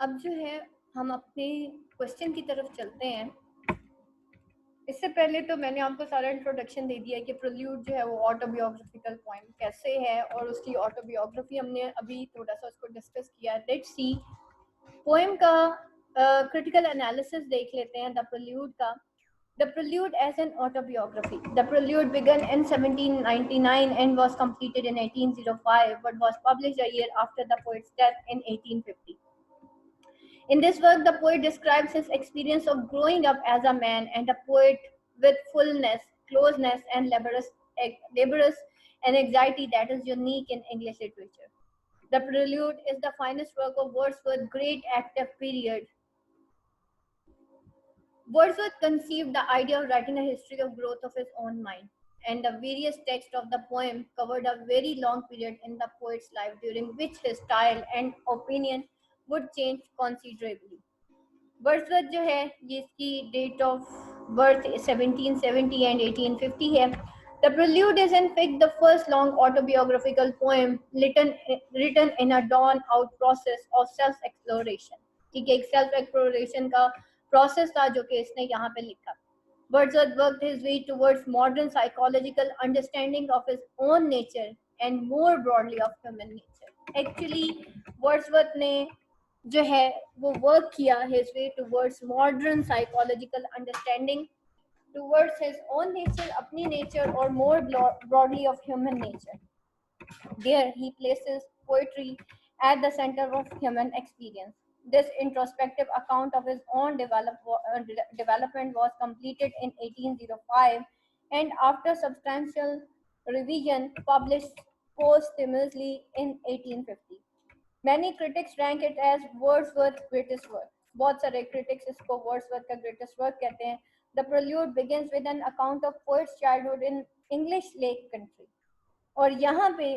अब जो है हम अपने क्वेश्चन की तरफ चलते हैं। इससे पहले तो मैंने आपको सारा इंट्रोडक्शन दे दिया कि प्रेल्यूड जो है वो ऑटोबियोग्राफिकल पोएम कैसे है और उसकी ऑटोबियोग्राफी हमने अभी थोड़ा सा उसको डिस्कस किया। लेट्स सी पोएम का क्रिटिकल एनालिसिस देख लेते हैं द प्रेल्यूड का। The Prelude as an autobiography. The Prelude began in 1799 and was completed in 1805, but was published a year after the poet's death in 1850. In this work, the poet describes his experience of growing up as a man and a poet with fullness, closeness, and laborious and anxiety that is unique in English literature. The Prelude is the finest work of Wordsworth's great active period. Wordsworth conceived the idea of writing a history of growth of his own mind, and the various texts of the poem covered a very long period in the poet's life during which his style and opinion would change considerably. Wordsworth जो है ये इसकी date of birth 1770 and 1850 है. The Prelude is in fact the first long autobiographical poem written in a drawn out process of self exploration. ठीक है, एक self exploration का process था जो कि इसने यहाँ पे लिखा. Wordsworth worked his way towards modern psychological understanding of his own nature and more broadly of human nature. Actually, Wordsworth ने जो है वो वर्क किया his way towards modern psychological understanding towards his own nature, अपनी nature और more broadly of human nature. There he places poetry at the center of human experience. This introspective account of his own development was completed in 1805 and after substantial revision published posthumously in 1850. Many critics rank it as Wordsworth's greatest work. बहुत सारे critics इसको Wordsworth का greatest work कहते हैं. The Prelude begins with an account of poet's childhood in English Lake Country. और यहाँ पे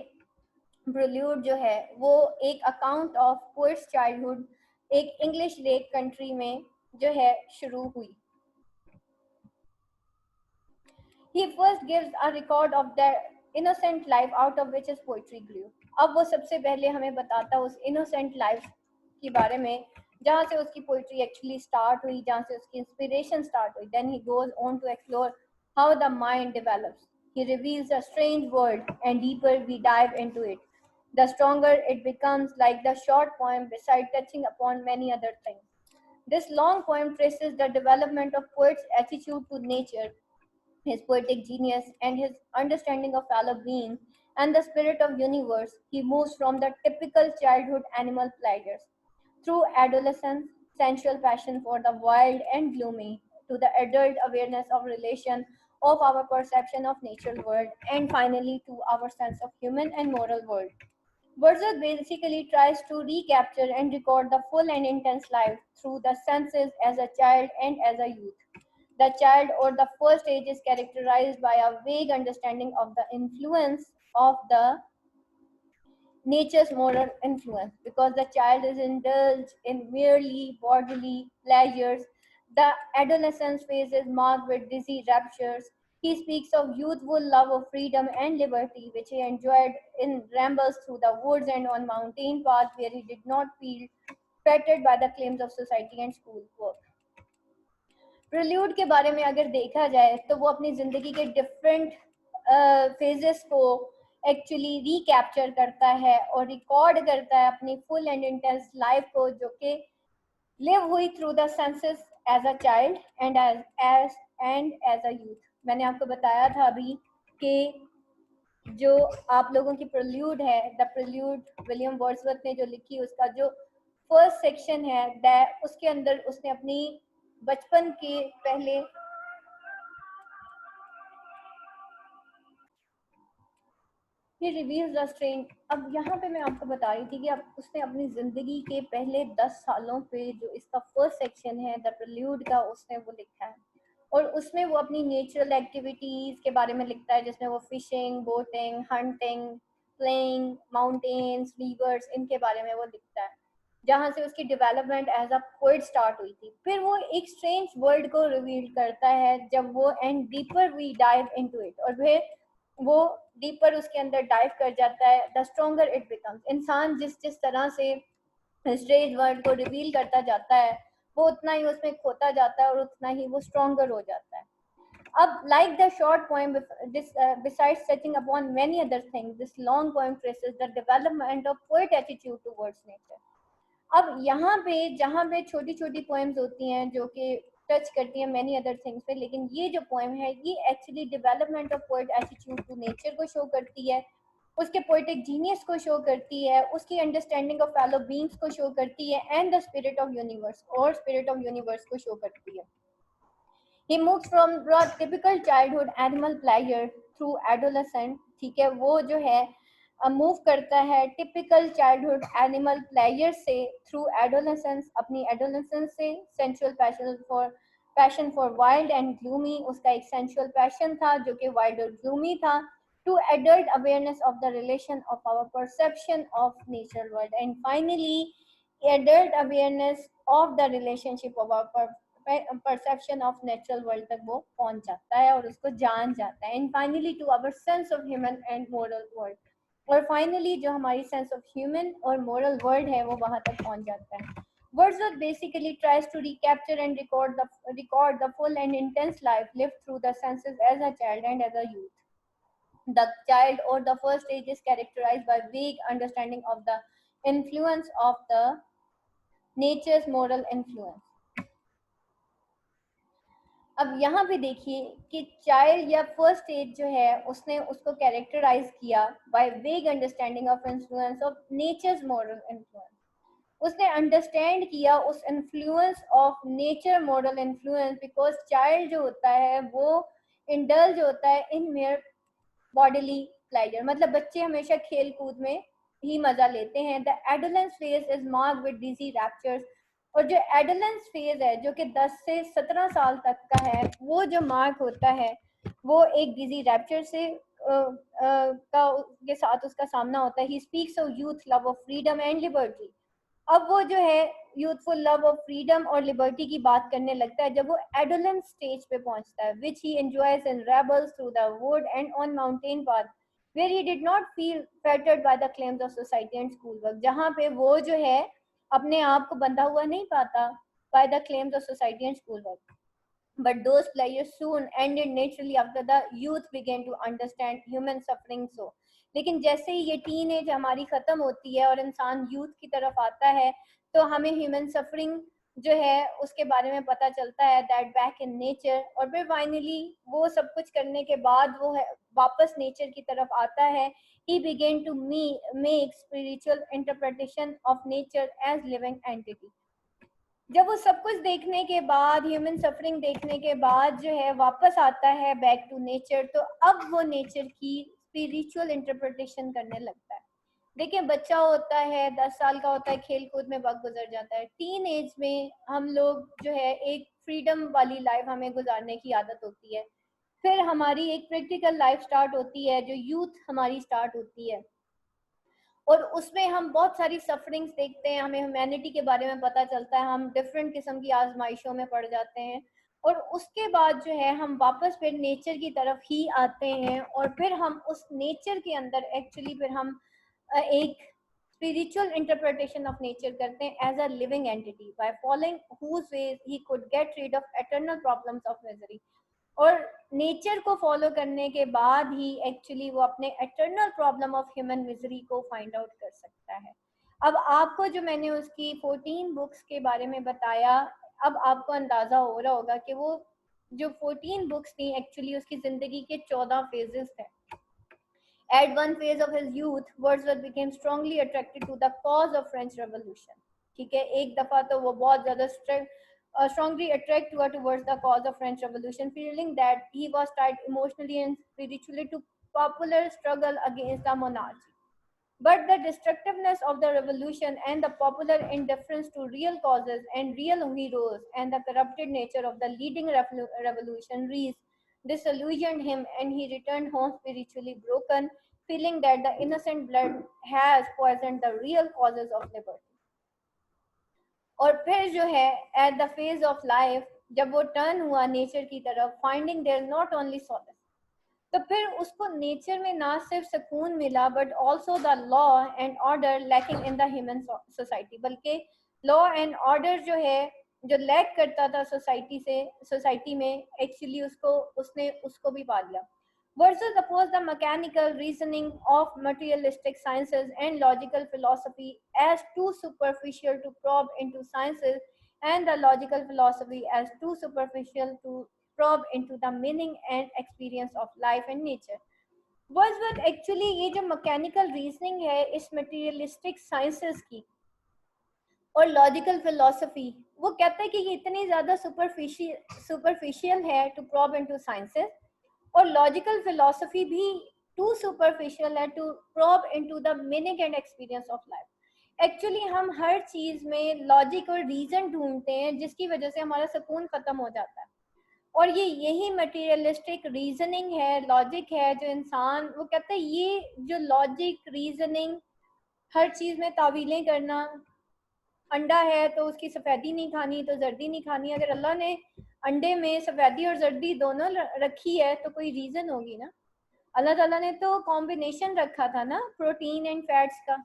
Prelude जो है वो एक account of poet's childhood एक English Lake Country में जो है शुरू हुई. He first gives a record of the innocent life out of which his poetry grew. अब वो सबसे पहले हमें बताता है उस innocent life के बारे में जहाँ से उसकी poetry actually start हुई, जहाँ से उसकी inspiration start हुई. Then he goes on to explore how the mind develops. He reveals a strange world, and deeper we dive into it, the stronger it becomes, like the short poem beside touching upon many other things. This long poem traces the development of poet's attitude to nature, his poetic genius, and his understanding of fellow beings and the spirit of universe. He moves from the typical childhood animal pleasures through adolescence, sensual passion for the wild and gloomy, to the adult awareness of relation of our perception of natural world, and finally to our sense of human and moral world. Wordsworth basically tries to recapture and record the full and intense life through the senses as a child and as a youth. The child or the first age is characterized by a vague understanding of the influence of the nature's moral influence because the child is indulged in merely bodily pleasures. The adolescence phase is marked with dizzy raptures. He speaks of youthful love of freedom and liberty, which he enjoyed in rambles through the woods and on mountain paths where he did not feel fettered by the claims of society and school work. Prelude के बारे में अगर देखा जाए तो वो अपनी ज़िंदगी के डिफरेंट फेजेस को एक्चुअली रिकैप्चर करता है और रिकॉर्ड करता है अपनी फुल एंड इंटेंस लाइफ को जो कि लिव हुई through the senses as a child and as a youth. मैंने आपको बताया था अभी कि जो आप लोगों की प्रिल्यूड है, द प्रिल्यूड विलियम वर्ड्सवर्थ ने जो लिखी उसका जो फर्स्ट सेक्शन है उसके अंदर उसने अपनी बचपन के पहले ये रिवील्स द स्ट्रेंज. अब यहाँ पे मैं आपको बता रही थी कि अब उसने अपनी ज़िंदगी के पहले 10 सालों पे जो इसका फर्स्ट सेक्शन है द प्रिल्यूड का उसने वो लिखा है और उसमें वो अपनी नेचुरल एक्टिविटीज़ के बारे में लिखता है जिसमें वो fishing, boating, hunting, playing, mountains, rivers, इनके बारे में वो लिखता है जहाँ से उसकी development as a poet start हुई थी. फिर वो एक स्ट्रेंज वर्ल्ड को रिवील करता है जब वो and deeper we dive into it और फिर वो डीपर उसके अंदर डाइव कर जाता है. The stronger it becomes. इंसान जिस जिस तरह से स्ट्रेंज वर्ल्ड को रिवील करता जाता है, वो उतना ही उसमें खोता जाता है और उतना ही वो स्ट्रॉन्गर हो जाता है. अब like the short poem, besides touching upon many other things, this long poem traces the development of poet attitude towards nature. अब यहाँ पे जहाँ पे छोटी छोटी पोएम्स होती हैं जो कि टच करती हैं मैनी अदर थिंग्स पे, लेकिन ये जो पोएम है ये actually development of poet attitude to nature को शो करती है, उसके पोएटिक जीनियस को शो करती है, उसकी अंडरस्टैंडिंग ऑफ फेलो बीइंग्स को शो करती है, and the spirit of universe और स्पिरिट ऑफ यूनिवर्स को शो करती है. He moves from typical childhood animal player through adolescent. ठीक है, वो जो है मूव करता है टिपिकल चाइल्डहुड एनिमल प्लेयर से थ्रू एडोलेसेंस, अपनी एडोलेसेंस से sensual passion for wild and gloomy, उसका एक सेंसुअल पैशन था जो कि वाइल्ड और ग्लूमी था, to adult awareness of the relation of our perception of natural world, and finally adult awareness of the relationship of our perception of natural world तक वो पहुंच जाता है और उसको जान जाता है. And finally to our sense of human and moral world, और फाइनली जो हमारी सेंस ऑफ ह्यूमन और मोरल वर्ल्ड है वो वहां तक पहुंच जाता है. Wordsworth basically tries to recapture and record the full and intense life lived through the senses as a child and as a youth. The child or the first stage is characterized by vague understanding of the influence of the nature's moral influence. अब यहाँ पे देखिए कि child या first as जो है उसने उसको कैरेक्टराइज किया by vague understanding of influence of nature's moral influence. उसने अंडरस्टैंड किया उस influence of nature moral influence, because child जो होता है वो इंडल्ज होता है इन मेयर बॉडीली प्लेजर, मतलब बच्चे हमेशा खेल कूद में ही मजा लेते हैं. The adolescence phase is marked with dizzy raptures, और जो एडोलेंस फेज है जो कि 10 से 17 साल तक का है वो जो मार्क होता है वो एक डिजी रैप्चर से के साथ उसका सामना होता है. He speaks of youth love of freedom and liberty. अब वो जो है यूथफुल लव ऑफ फ्रीडम और लिबर्टी की बात करने लगता है जब वो एडोलेंस स्टेज पे पहुंचता है, which he enjoys and revels through the wood and on mountain path where he did not feel fettered by the claims of society and school work, जहाँ पे वो जो है अपने आप को बंधा हुआ नहीं पाता bye the claims of society and school work. But those pleasures soon ended naturally after the youth began to understand human suffering. So लेकिन जैसे ही ये टीन एज हमारी खत्म होती है और इंसान यूथ की तरफ आता है तो हमें ह्यूमन सफरिंग जो है उसके बारे में पता चलता है, दैट बैक इन नेचर. और फिर फाइनली वो सब कुछ करने के बाद वो है वापस नेचर की तरफ आता है. he began to make spiritual interpretation of nature as living entity. जब वो सब कुछ देखने के बाद, ह्यूमन सफरिंग देखने के बाद जो है वापस आता है बैक टू नेचर, तो अब वो नेचर की स्पिरिचुअल इंटरप्रिटेशन करने लगता है. देखिए बच्चा होता है 10 साल का होता है, खेल कूद में वक्त गुजर जाता है. टीन एज में हम लोग जो है एक फ्रीडम वाली लाइफ हमें गुजारने की आदत होती है, फिर हमारी एक प्रैक्टिकल लाइफ स्टार्ट होती है जो यूथ हमारी स्टार्ट होती है, और उसमें हम बहुत सारी सफरिंग्स देखते हैं, हमें ह्यूमैनिटी के बारे में पता चलता है, हम डिफरेंट किस्म की आजमाइशों में पड़ जाते हैं, और उसके बाद जो है हम वापस फिर नेचर की तरफ ही आते हैं, और फिर हम उस नेचर के अंदर एक्चुअली फिर हम एक स्पिरिचुअल इंटरप्रिटेशन ऑफ नेचर करते हैं as a living entity, by following whose ways he could get rid of eternal problems of misery. और नेचर को फॉलो करने के बाद ही एक्चुअली वो अपने eternal problem of human misery को फाइंड आउट कर सकता है. अब आपको जो मैंने उसकी 14 बुक्स के बारे में बताया, अब आपको अंदाजा हो रहा होगा कि वो जो 14 बुक्स थी एक्चुअली उसकी जिंदगी के 14 फेजेस थे. At one phase of his youth, Wordsworth became strongly attracted to the cause of French Revolution. ठीक है, एक दफा तो वो बहुत ज्यादा strongly attracted towards the cause of French Revolution, feeling that he was tied emotionally and spiritually to popular struggle against the monarchy. But the destructiveness of the revolution and the popular indifference to real causes and real heroes and the corrupted nature of the leading revolutionaries disillusioned him, and he returned home spiritually broken, feeling that the innocent blood has poisoned the real causes of liberty. और फिर जो है at the phase of life जब वो turn हुआ nature की तरफ, finding there not only Solis, तो फिर उसको नेचर में ना सिर्फ सुकून मिला but also the law and order lacking in the human society, बल्कि लॉ एंड ऑर्डर जो है जो लैक करता था सोसाइटी में, एक्चुअली उसने उसको भी पा लिया। Versus oppose the mechanical reasoning of materialistic sciences and logical philosophy as too superficial to probe into sciences, and the logical philosophy as too superficial to probe into the meaning and experience of life and nature. Wordsworth actually ये जो mechanical reasoning है इस materialistic sciences की और logical philosophy, वो कहता है कि ये इतनी ज्यादा सुपरफिशियल है टू प्रॉब इनटू साइंसेस, और लॉजिकल फिलोसफी भी टू सुपरफिशियल है to probe into the meaning and experience of life. Actually हम हर चीज में लॉजिक और रीजन ढूंढते हैं जिसकी वजह से हमारा सुकून खत्म हो जाता है, और ये यही मटेरियलिस्टिक रीजनिंग है, लॉजिक है, जो इंसान वो कहता है ये जो लॉजिक रीजनिंग हर चीज में तावीलें करना, अंडा है तो उसकी सफेदी नहीं खानी तो जर्दी नहीं खानी, अगर अल्लाह ने अंडे में सफेदी और जर्दी दोनों रखी है तो कोई रीजन होगी ना। अल्लाह ताला ने तो कॉम्बिनेशन रखा था ना प्रोटीन एंड फैट्स का,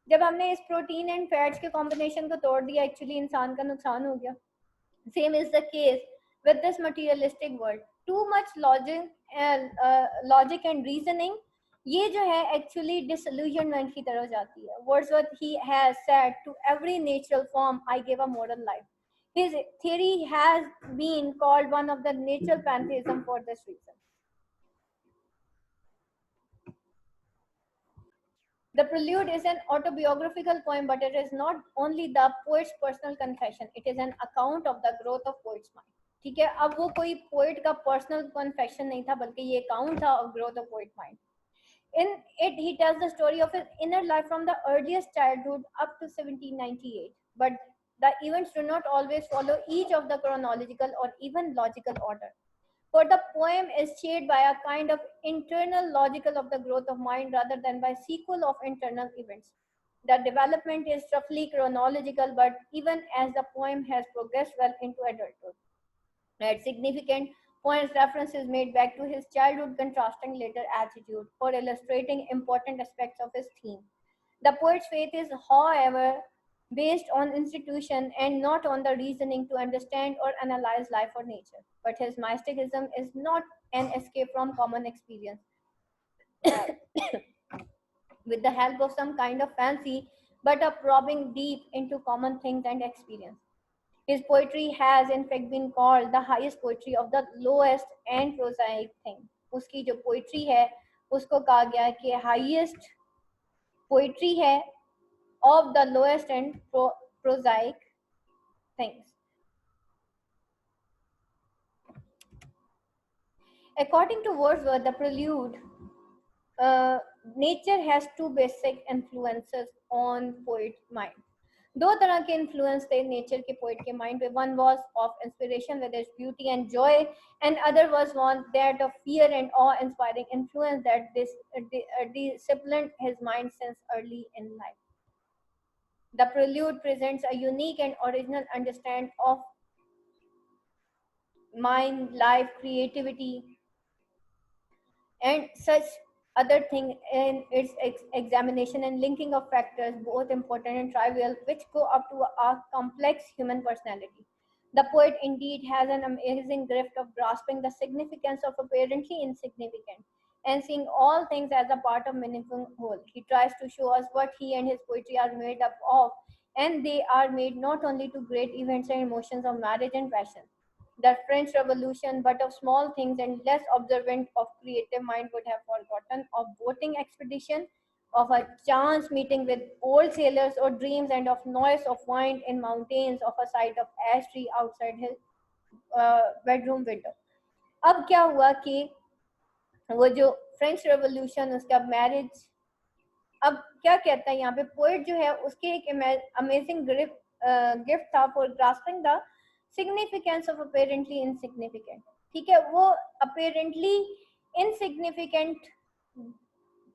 जब हमने इस प्रोटीन एंड फैट्स के कॉम्बिनेशन को तोड़ दिया एक्चुअली इंसान का नुकसान हो गया। Same is the case with this materialistic world, too much logic and reasoning ये जो है एक्चुअली डिसइल्यूजनमेंट की तरह जाती है। Wordsworth he has said to every natural form I give a modern life. His theory has been called one of the natural pantheism for this reason. The Prelude is an autobiographical poem, but it is not only the poet's personal confession, it is an account of the growth of poet's mind. ठीक है, अब वो कोई poet का personal confession नहीं था बल्कि ये अकाउंट था of growth of poet mind. In it, he tells the story of his inner life from the earliest childhood up to 1798. But the events do not always follow each of the chronological or even logical order. For the poem is shaped by a kind of internal logical of the growth of mind rather than by sequel of internal events. The development is roughly chronological, but even as the poem has progressed well into adulthood, at significant points reference is made back to his childhood, contrasting later attitude or illustrating important aspects of his theme. The poet's faith is, however, based on institution and not on the reasoning to understand or analyze life or nature. But his mysticism is not an escape from common experience with the help of some kind of fancy, but a probing deep into common things and experience. His poetry has in fact been called the highest poetry of the lowest and prosaic thing. उसकी जो poetry है उसको कहा गया है कि highest poetry है of the lowest and prosaic things. According to Wordsworth, the Prelude, nature has two basic influences on poet mind. दो तरह के इन्फ्लुएंस थे नेचर के पोइट के माइंड पे. One was of inspiration with its beauty and Joy, and other was one that of fear and of inspiring influence that disciplined his mind since early in life. The Prelude presents a unique and original understanding of mind, life, creativity, and such other thing in its examination and linking of factors, both important and trivial, which go up to a complex human personality. The poet indeed has an amazing gift of grasping the significance of apparently insignificant and seeing all things as a part of meaningful whole. He tries to show us what he and his poetry are made up of, and they are made not only to great events and emotions of marriage and passion, the French Revolution, but of small things, and less observant of creative mind would have forgotten of boating expedition, of a chance meeting with old sailors or dreams, and of noise of wind in mountains, of a sight of ash tree outside his bedroom window. अब क्या हुआ कि वो जो French revolution, उसका marriage, अब क्या कहता है यहाँ पे पोएट जो है उसके एक अमेजिंग गिफ्ट था for grasping the significance of apparently insignificant. ठीक है, वो अपेरेंटली इनसिग्निफिकेंट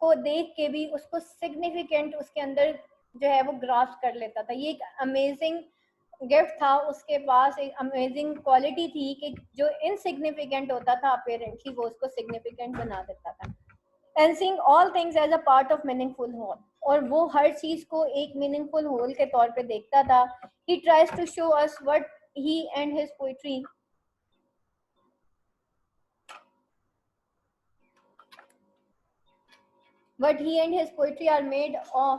को देख के भी उसको सिग्निफिकेंट उसके अंदर जो है वो ग्रास्प कर लेता था. ये एक अमेजिंग गिफ्ट था उसके पास एक अमेजिंग क्वालिटी थी कि जो इनसिग्निफिकेंट होता था अपेरेंटली वो उसको सिग्निफिकेंट बना देता था। And seeing all things as a part of meaningful whole, और वो हर चीज को एक मीनिंगफुल होल के तौर पे देखता था। He tries to show us what he and his poetry are made of।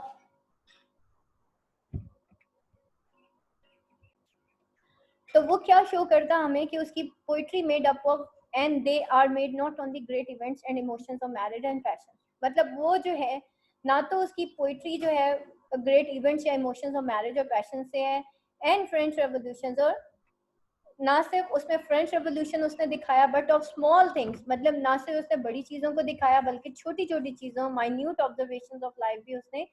तो वो क्या शो करता हमें कि उसकी poetry made up of and they are made not only great events and emotions of marriage and passion. मतलब वो जो है ना तो उसकी पोइट्री जो है ग्रेट इवेंट्स या इमोशंस ऑफ मैरिज और पैशन से है, एंड फ्रेंच रेवोल्यूशंस, और ना सिर्फ उसमें फ्रेंच रेवोल्यूशन उसने दिखाया बट ऑफ स्मॉल थिंग्स, मतलब ना सिर्फ उसने बड़ी चीजों को दिखाया बल्कि छोटी छोटी चीजों माइन्यूट ऑब्जर्वेशंस ऑफ लाइफ भी उसने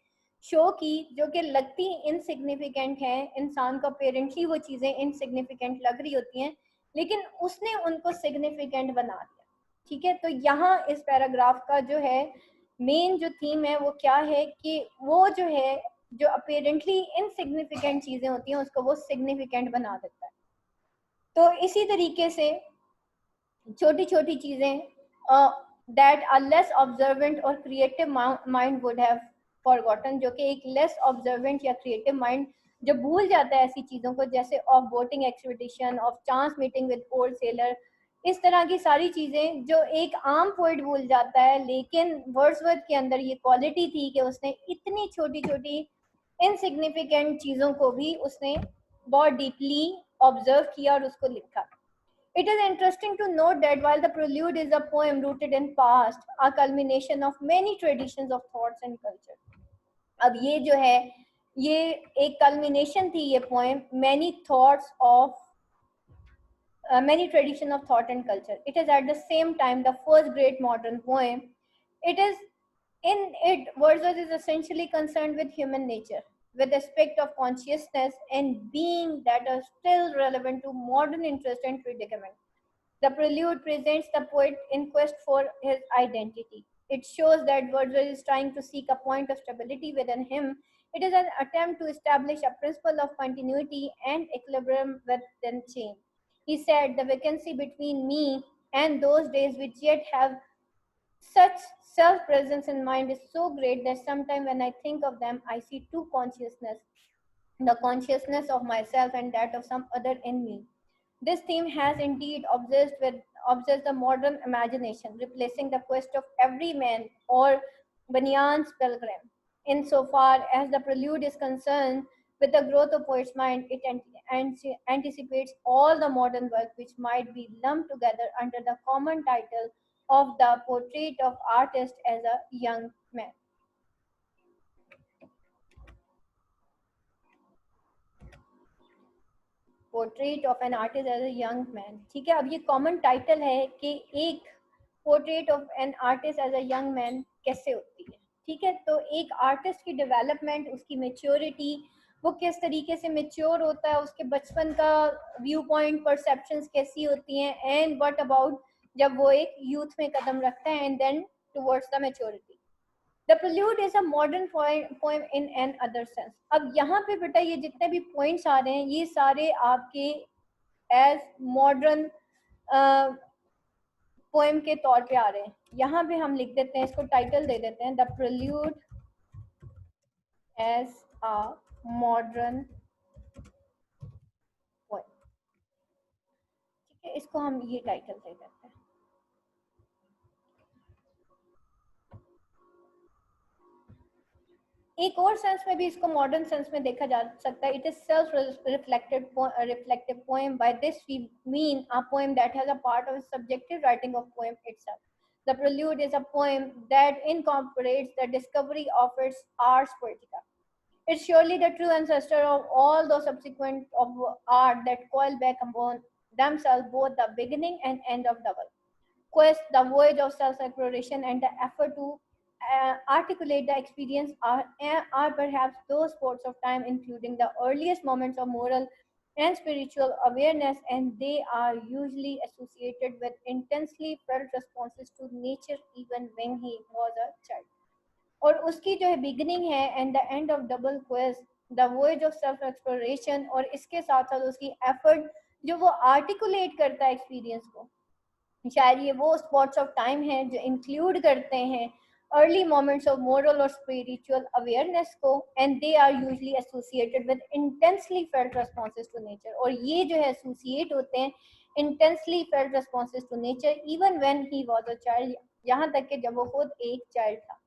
शो की, जो कि लगती इनसिग्निफिकेंट है इंसान को, अपेरेंटली वो चीजें इनसिग्निफिकेंट लग रही होती हैं लेकिन उसने उनको सिग्निफिकेंट बना दिया। ठीक है, तो यहाँ इस पैराग्राफ का जो है मेन जो थीम है वो क्या है कि वो जो है जो अपेरेंटली इनसिग्निफिकेंट चीजें होती हैं उसको वो सिग्निफिकेंट बना देता है। तो इसी तरीके से छोटी छोटी चीजें दैट अ लेस ऑब्जर्वेंट और creative mind would have forgotten, जो कि एक लेस ऑब्जर्वेंट या क्रिएटिव माइंड जो भूल जाता है ऐसी चीजों को, जैसे of boating expedition, of chance meeting with old seller, इस तरह की सारी चीजें जो एक आम पोइट भूल जाता है, लेकिन वर्ड्सवर्थ के अंदर ये क्वालिटी थी कि उसने इतनी छोटी छोटी इनसिग्निफिकेंट चीजों को भी उसने बहुत डीपली ऑब्जर्व किया और उसको लिखा। It is interesting to note that while the Prelude is a poem rooted in past, a culmination of many traditions of thoughts and culture. अब ये जो है ये एक culmination थी ये poem many thoughts of many tradition of thought and culture. It is at the same time the first great modern poem. It is in it Wordsworth is essentially concerned with human nature, with aspect of consciousness and being that are still relevant to modern interest and predicament. The prelude presents the poet in quest for his identity. It shows that Wordsworth is trying to seek a point of stability within him. It is an attempt to establish a principle of continuity and equilibrium within change. He said, "The vacancy between me and those days which yet have such self presence in mind is so great that sometimes when I think of them, I see two consciousness, the consciousness of myself and that of some other in me." This theme has indeed obsessed the modern imagination, replacing the quest of every man or Bunyan's pilgrim. Insofar as the prelude is concerned with the growth of poet's mind, it anticipates all the modern work which might be lumped together under the common title of the portrait of artist as a young man. Portrait of an artist as a young man. ठीक है, अब ये common title है कि एक portrait of an artist as a young man कैसे होती है। ठीक है, तो एक आर्टिस्ट की डेवलपमेंट, उसकी मेच्योरिटी, वो किस तरीके से मेच्योर होता है, उसके बचपन का व्यू पॉइंट, परसेप्शंस कैसी होती हैं, एंड व्हाट अबाउट जब वो एक यूथ में कदम रखता है and then towards the maturity. The prelude is a modern poem in an other sense। अब यहाँ पे बेटा ये जितने भी पॉइंट्स आ रहे हैं ये सारे आपके एज मॉडर्न पोएम के तौर पे आ रहे हैं। यहाँ पे हम लिख देते हैं, इसको टाइटल दे देते हैं, the prelude as a modern poem. ठीक है, इसको हम ये टाइटल दे देते हैं। एक और सेंस में भी इसको मॉडर्न सेंस में देखा जा सकता है। It is self reflective poem. By this we mean a poem that has a part of subjective writing of poem itself. The prelude is a poem that incorporates the discovery of its ars poetica. It's surely the true ancestor of all those subsequent of art that coil back upon themselves both the beginning and end of the world. Quest, the voyage of self-exploration, and the effort to articulate the experience are perhaps those spots of time, including the earliest moments of moral and spiritual awareness, and they are usually associated with intensely felt responses to nature even when he was a child. और उसकी जो है beginning है and the end of double quest, the voyage of self exploration, और इसके साथ साथ उसकी एफर्ट जो वो आर्टिकुलेट करता है एक्सपीरियंस को। शायद ये वो स्पॉट्स ऑफ टाइम हैं जो इंक्लूड करते हैं अर्ली मोमेंट्स ऑफ मोरल और स्पिरिचुअल अवेयरनेस को, and they are usually associated with intensely felt responses to nature, और ये जो है एसोसिएट होते हैं intensely felt responses to nature even when he was a child, यहाँ तक कि जब वो खुद एक चाइल्ड था।